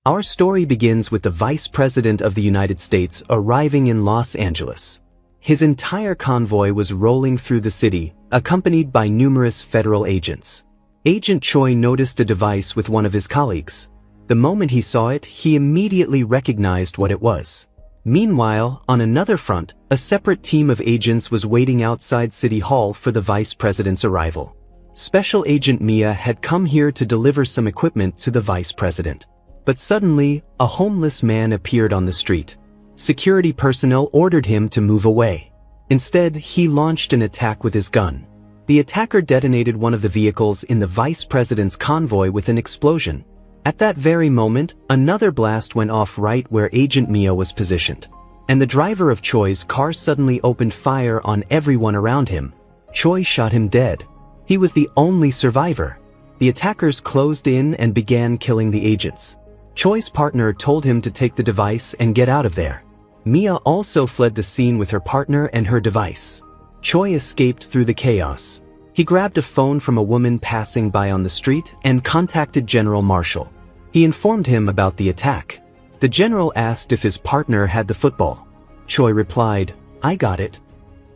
Our story begins with the Vice President of the United States arriving in Los Angeles. His entire convoy was rolling through the city, accompanied by numerous federal agents. Agent Choi noticed a device with one of his colleagues. The moment he saw it, he immediately recognized what it was. Meanwhile, on another front, a separate team of agents was waiting outside City Hall for the Vice President's arrival. Special Agent Mia had come here to deliver some equipment to the Vice President. But suddenly, a homeless man appeared on the street. Security personnel ordered him to move away. Instead, he launched an attack with his gun. The attacker detonated one of the vehicles in the Vice President's convoy with an explosion. At that very moment, another blast went off right where Agent Mia was positioned. And the driver of Choi's car suddenly opened fire on everyone around him. Choi shot him dead. He was the only survivor. The attackers closed in and began killing the agents. Choi's partner told him to take the device and get out of there. Mia also fled the scene with her partner and her device. Choi escaped through the chaos. He grabbed a phone from a woman passing by on the street and contacted General Marshall. He informed him about the attack. The general asked if his partner had the football. Choi replied, "I got it."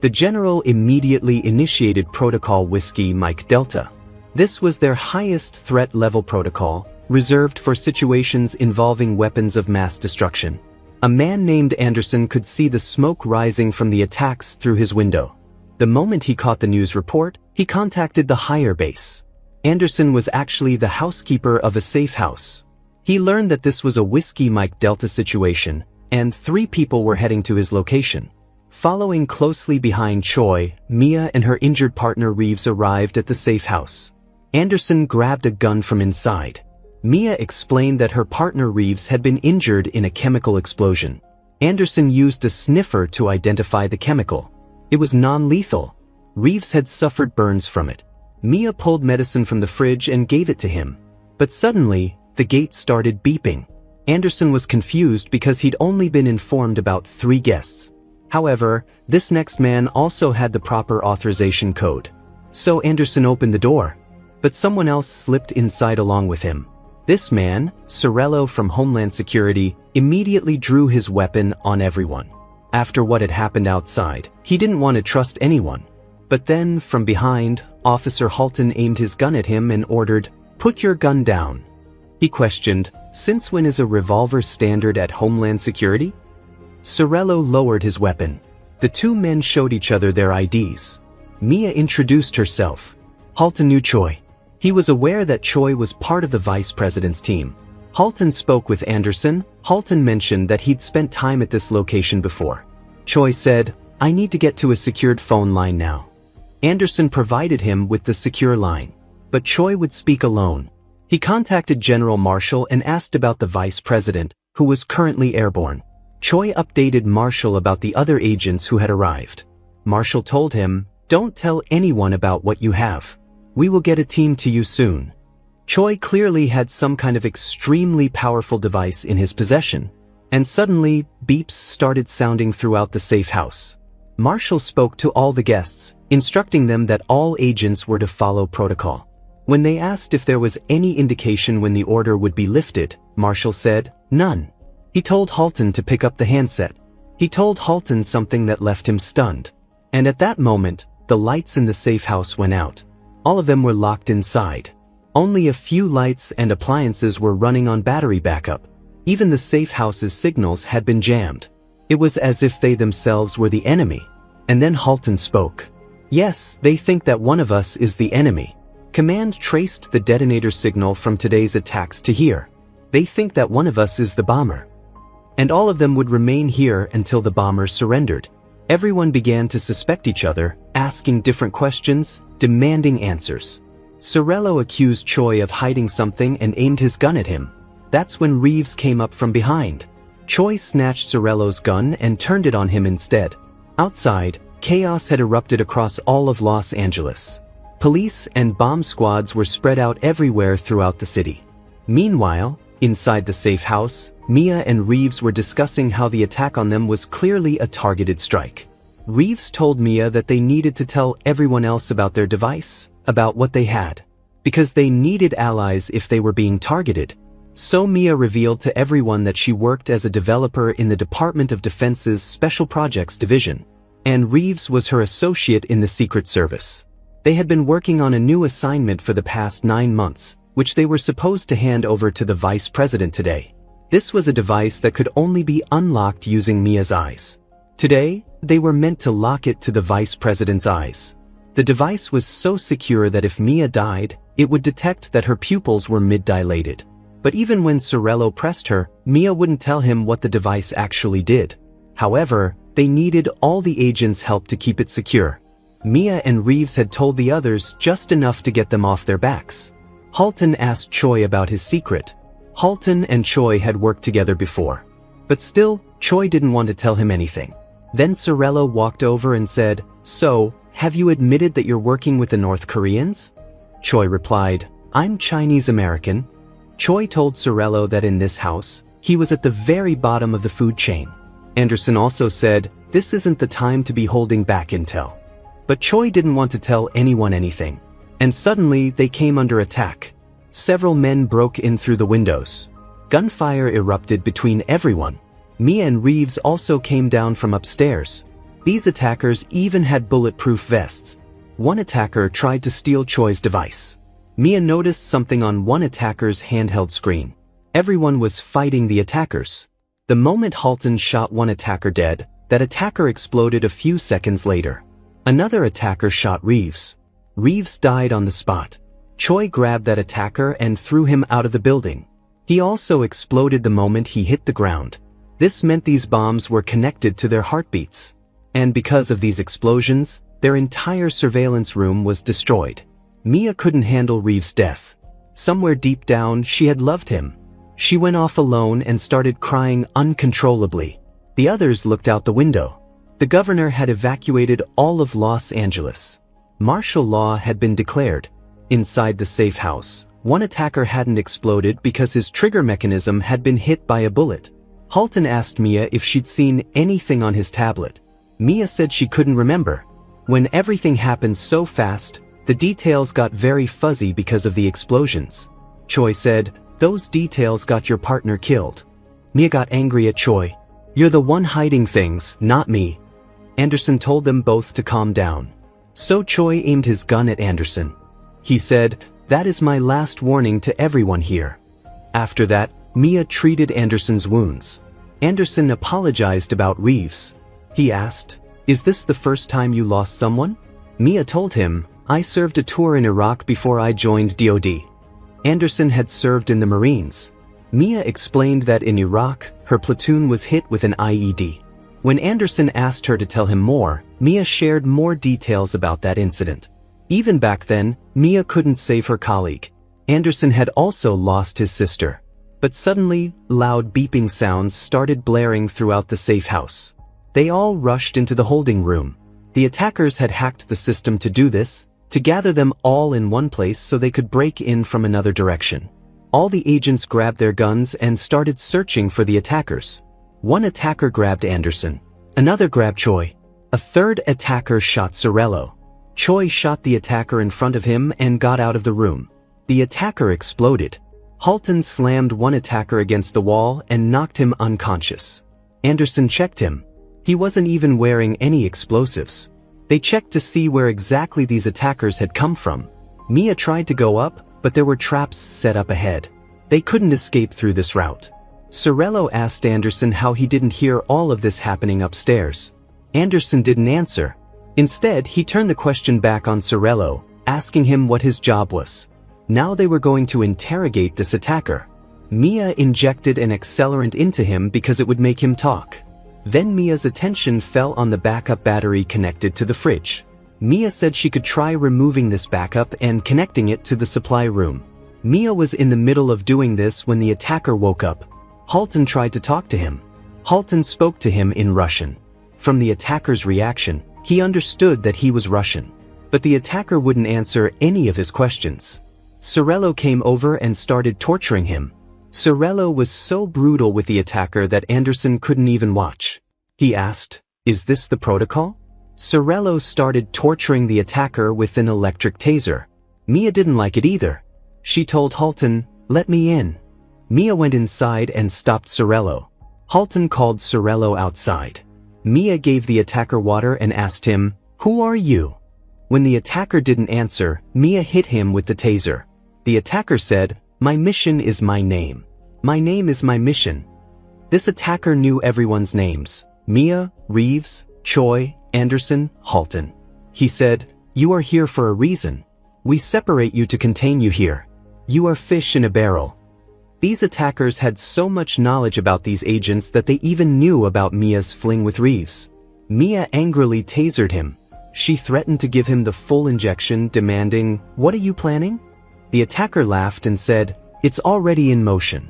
The general immediately initiated Protocol Whiskey Mike Delta. This was their highest threat level protocol, reserved for situations involving weapons of mass destruction. A man named Anderson could see the smoke rising from the attacks through his window. The moment he caught the news report, he contacted the higher base. Anderson was actually the housekeeper of a safe house. He learned that this was a Whiskey Mike Delta situation, and 3 people were heading to his location. Following closely behind Choi, Mia and her injured partner Reeves arrived at the safe house. Anderson grabbed a gun from inside. Mia explained that her partner Reeves had been injured in a chemical explosion. Anderson used a sniffer to identify the chemical. It was non-lethal. Reeves had suffered burns from it. Mia pulled medicine from the fridge and gave it to him. But suddenly, the gate started beeping. Anderson was confused because he'd only been informed about 3 guests. However, this next man also had the proper authorization code. So Anderson opened the door. But someone else slipped inside along with him. This man, Sorello from Homeland Security, immediately drew his weapon on everyone. After what had happened outside, he didn't want to trust anyone. But then, from behind, Officer Halton aimed his gun at him and ordered, "Put your gun down." He questioned, "Since when is a revolver standard at Homeland Security?" Sorello lowered his weapon. The 2 men showed each other their IDs. Mia introduced herself. Halton knew Choi. He was aware that Choi was part of the Vice President's team. Halton spoke with Anderson. Halton mentioned that he'd spent time at this location before. Choi said, "I need to get to a secured phone line now." Anderson provided him with the secure line. But Choi would speak alone. He contacted General Marshall and asked about the Vice President, who was currently airborne. Choi updated Marshall about the other agents who had arrived. Marshall told him, "Don't tell anyone about what you have. We will get a team to you soon." Choi clearly had some kind of extremely powerful device in his possession, and suddenly, beeps started sounding throughout the safe house. Marshall spoke to all the guests, instructing them that all agents were to follow protocol. When they asked if there was any indication when the order would be lifted, Marshall said, "None." He told Halton to pick up the handset. He told Halton something that left him stunned. And at that moment, the lights in the safe house went out. All of them were locked inside. Only a few lights and appliances were running on battery backup. Even the safe house's signals had been jammed. It was as if they themselves were the enemy. And then Halton spoke. "Yes, they think that one of us is the enemy. Command traced the detonator signal from today's attacks to here. They think that one of us is the bomber. And all of them would remain here until the bomber surrendered." Everyone began to suspect each other, asking different questions, demanding answers. Sorello accused Choi of hiding something and aimed his gun at him. That's when Reeves came up from behind. Choi snatched Sorello's gun and turned it on him instead. Outside, chaos had erupted across all of Los Angeles. Police and bomb squads were spread out everywhere throughout the city. Meanwhile, inside the safe house, Mia and Reeves were discussing how the attack on them was clearly a targeted strike. Reeves told Mia that they needed to tell everyone else about their device, about what they had. Because they needed allies if they were being targeted. So Mia revealed to everyone that she worked as a developer in the Department of Defense's Special Projects Division, and Reeves was her associate in the Secret Service. They had been working on a new assignment for the past 9 months, which they were supposed to hand over to the Vice President today. This was a device that could only be unlocked using Mia's eyes. Today, they were meant to lock it to the Vice President's eyes. The device was so secure that if Mia died, it would detect that her pupils were mid-dilated. But even when Sorello pressed her, Mia wouldn't tell him what the device actually did. However, they needed all the agents' help to keep it secure. Mia and Reeves had told the others just enough to get them off their backs. Halton asked Choi about his secret. Halton and Choi had worked together before. But still, Choi didn't want to tell him anything. Then Sorello walked over and said, "So, have you admitted that you're working with the North Koreans?" Choi replied, "I'm Chinese American." Choi told Sorello that in this house, he was at the very bottom of the food chain. Anderson also said, "This isn't the time to be holding back intel." But Choi didn't want to tell anyone anything. And suddenly, they came under attack. Several men broke in through the windows. Gunfire erupted between everyone. Mia and Reeves also came down from upstairs. These attackers even had bulletproof vests. One attacker tried to steal Choi's device. Mia noticed something on one attacker's handheld screen. Everyone was fighting the attackers. The moment Halton shot one attacker dead, that attacker exploded a few seconds later. Another attacker shot Reeves. Reeves died on the spot. Choi grabbed that attacker and threw him out of the building. He also exploded the moment he hit the ground. This meant these bombs were connected to their heartbeats. And because of these explosions, their entire surveillance room was destroyed. Mia couldn't handle Reeves' death. Somewhere deep down, she had loved him. She went off alone and started crying uncontrollably. The others looked out the window. The governor had evacuated all of Los Angeles. Martial law had been declared. Inside the safe house, one attacker hadn't exploded because his trigger mechanism had been hit by a bullet. Halton asked Mia if she'd seen anything on his tablet. Mia said she couldn't remember. When everything happened so fast, the details got very fuzzy because of the explosions. Choi said, "Those details got your partner killed." Mia got angry at Choi. "You're the one hiding things, not me." Anderson told them both to calm down. So Choi aimed his gun at Anderson. He said, "That is my last warning to everyone here." After that, Mia treated Anderson's wounds. Anderson apologized about Reeves. He asked, "Is this the first time you lost someone?" Mia told him, "I served a tour in Iraq before I joined DoD." Anderson had served in the Marines. Mia explained that in Iraq, her platoon was hit with an IED. When Anderson asked her to tell him more, Mia shared more details about that incident. Even back then, Mia couldn't save her colleague. Anderson had also lost his sister. But suddenly, loud beeping sounds started blaring throughout the safe house. They all rushed into the holding room. The attackers had hacked the system to do this, to gather them all in one place so they could break in from another direction. All the agents grabbed their guns and started searching for the attackers. One attacker grabbed Anderson. Another grabbed Choi. A third attacker shot Sorello. Choi shot the attacker in front of him and got out of the room. The attacker exploded. Halton slammed one attacker against the wall and knocked him unconscious. Anderson checked him. He wasn't even wearing any explosives. They checked to see where exactly these attackers had come from. Mia tried to go up, but there were traps set up ahead. They couldn't escape through this route. Sorello asked Anderson how he didn't hear all of this happening upstairs. Anderson didn't answer. Instead, he turned the question back on Sorello, asking him what his job was. Now they were going to interrogate this attacker. Mia injected an accelerant into him because it would make him talk. Then Mia's attention fell on the backup battery connected to the fridge. Mia said she could try removing this backup and connecting it to the supply room. Mia was in the middle of doing this when the attacker woke up. Halton tried to talk to him. Halton spoke to him in Russian. From the attacker's reaction, he understood that he was Russian. But the attacker wouldn't answer any of his questions. Sorello came over and started torturing him. Sorello was so brutal with the attacker that Anderson couldn't even watch. He asked, "Is this the protocol?" Sorello started torturing the attacker with an electric taser. Mia didn't like it either. She told Halton, "Let me in." Mia went inside and stopped Sorello. Halton called Sorello outside. Mia gave the attacker water and asked him, "Who are you?" When the attacker didn't answer, Mia hit him with the taser. The attacker said, "My mission is my name. My name is my mission." This attacker knew everyone's names: Mia, Reeves, Choi, Anderson, Halton. He said, "You are here for a reason. We separate you to contain you here. You are fish in a barrel." These attackers had so much knowledge about these agents that they even knew about Mia's fling with Reeves. Mia angrily tasered him. She threatened to give him the full injection, demanding, "What are you planning?" The attacker laughed and said, "It's already in motion."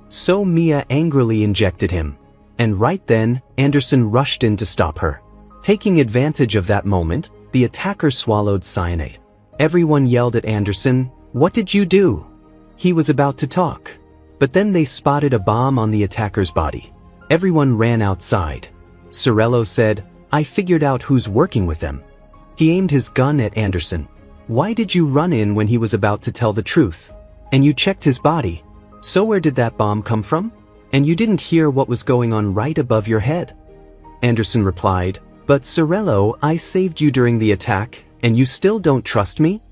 So Mia angrily injected him. And right then, Anderson rushed in to stop her. Taking advantage of that moment, the attacker swallowed cyanide. Everyone yelled at Anderson, "What did you do?" He was about to talk. But then they spotted a bomb on the attacker's body. Everyone ran outside. Sorello said, "I figured out who's working with them." He aimed his gun at Anderson. "Why did you run in when he was about to tell the truth? And you checked his body. So where did that bomb come from? And you didn't hear what was going on right above your head?" Anderson replied, "But Sorello, I saved you during the attack, and you still don't trust me?"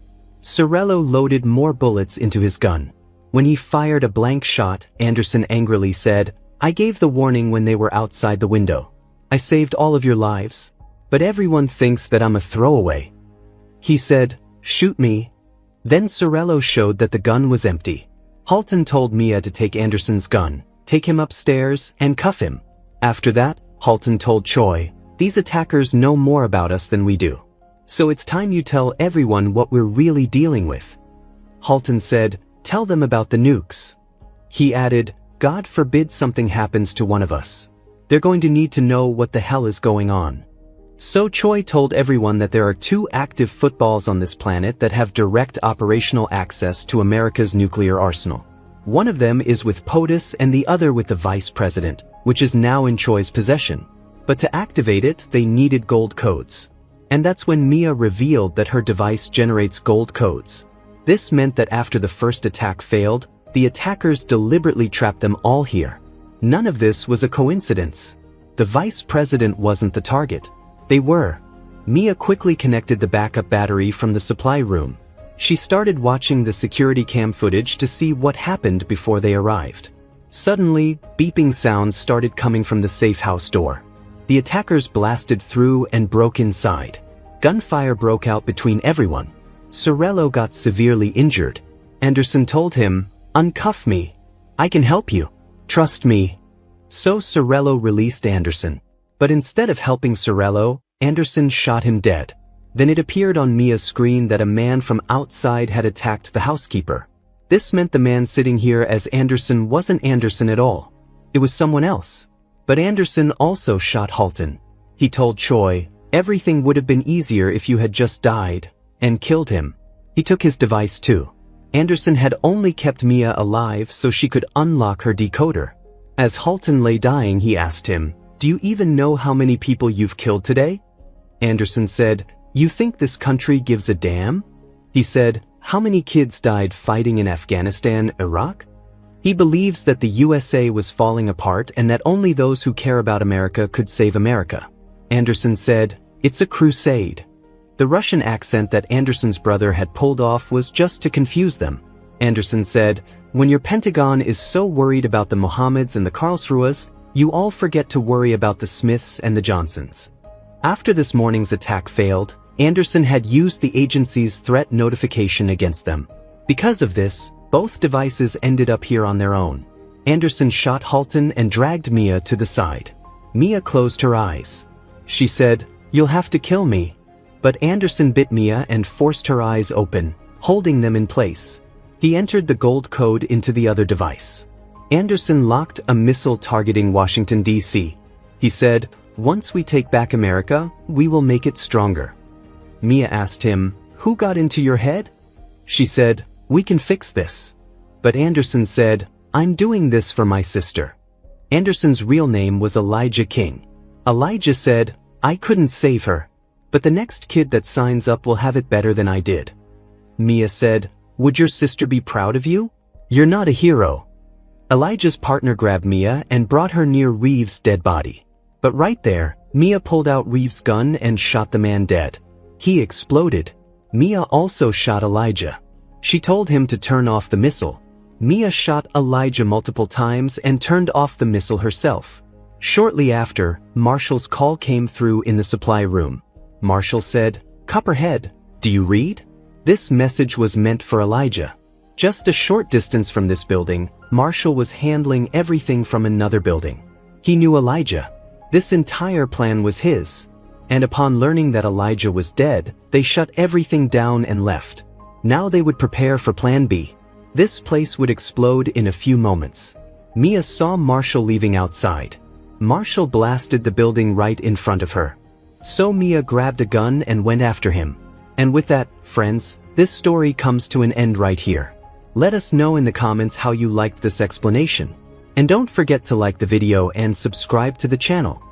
Sorello loaded more bullets into his gun. When he fired a blank shot, Anderson angrily said, "I gave the warning when they were outside the window. I saved all of your lives. But everyone thinks that I'm a throwaway." He said, "Shoot me." Then Sorello showed that the gun was empty. Halton told Mia to take Anderson's gun, take him upstairs, and cuff him. After that, Halton told Choi, "These attackers know more about us than we do. So it's time you tell everyone what we're really dealing with." Halton said, "Tell them about the nukes." He added, "God forbid something happens to one of us. They're going to need to know what the hell is going on." So Choi told everyone that there are 2 active footballs on this planet that have direct operational access to America's nuclear arsenal. One of them is with POTUS and the other with the Vice President, which is now in Choi's possession. But to activate it, they needed gold codes. And that's when Mia revealed that her device generates gold codes. This meant that after the first attack failed, the attackers deliberately trapped them all here. None of this was a coincidence. The Vice President wasn't the target. They were. Mia quickly connected the backup battery from the supply room. She started watching the security cam footage to see what happened before they arrived. Suddenly, beeping sounds started coming from the safe house door. The attackers blasted through and broke inside. Gunfire broke out between everyone. Sorello got severely injured. Anderson told him, "Uncuff me. I can help you. Trust me." So Sorello released Anderson. But instead of helping Sorello, Anderson shot him dead. Then it appeared on Mia's screen that a man from outside had attacked the housekeeper. This meant the man sitting here as Anderson wasn't Anderson at all. It was someone else. But Anderson also shot Halton. He told Choi, "Everything would have been easier if you had just died," and killed him. He took his device too. Anderson had only kept Mia alive so she could unlock her decoder. As Halton lay dying, he asked him, "Do you even know how many people you've killed today?" Anderson said, "You think this country gives a damn?" He said, "How many kids died fighting in Afghanistan, Iraq?" He believes that the USA was falling apart and that only those who care about America could save America. Anderson said, "It's a crusade." The Russian accent that Anderson's brother had pulled off was just to confuse them. Anderson said, "When your Pentagon is so worried about the Mohammeds and the Karlsruhes, you all forget to worry about the Smiths and the Johnsons." After this morning's attack failed, Anderson had used the agency's threat notification against them. Because of this, both devices ended up here on their own. Anderson shot Halton and dragged Mia to the side. Mia closed her eyes. She said, "You'll have to kill me." But Anderson bit Mia and forced her eyes open, holding them in place. He entered the gold code into the other device. Anderson locked a missile targeting Washington, D.C. He said, "Once we take back America, we will make it stronger." Mia asked him, "Who got into your head?" She said, "We can fix this." But Anderson said, "I'm doing this for my sister." Anderson's real name was Elijah King. Elijah said, "I couldn't save her, but the next kid that signs up will have it better than I did." Mia said, "Would your sister be proud of you? You're not a hero." Elijah's partner grabbed Mia and brought her near Reeves' dead body. But right there, Mia pulled out Reeves' gun and shot the man dead. He exploded. Mia also shot Elijah. She told him to turn off the missile. Mia shot Elijah multiple times and turned off the missile herself. Shortly after, Marshall's call came through in the supply room. Marshall said, "Copperhead, do you read?" This message was meant for Elijah. Just a short distance from this building, Marshall was handling everything from another building. He knew Elijah. This entire plan was his. And upon learning that Elijah was dead, they shut everything down and left. Now they would prepare for Plan B. This place would explode in a few moments. Mia saw Marshall leaving outside. Marshall blasted the building right in front of her. So Mia grabbed a gun and went after him. And with that, friends, this story comes to an end right here. Let us know in the comments how you liked this explanation. And don't forget to like the video and subscribe to the channel.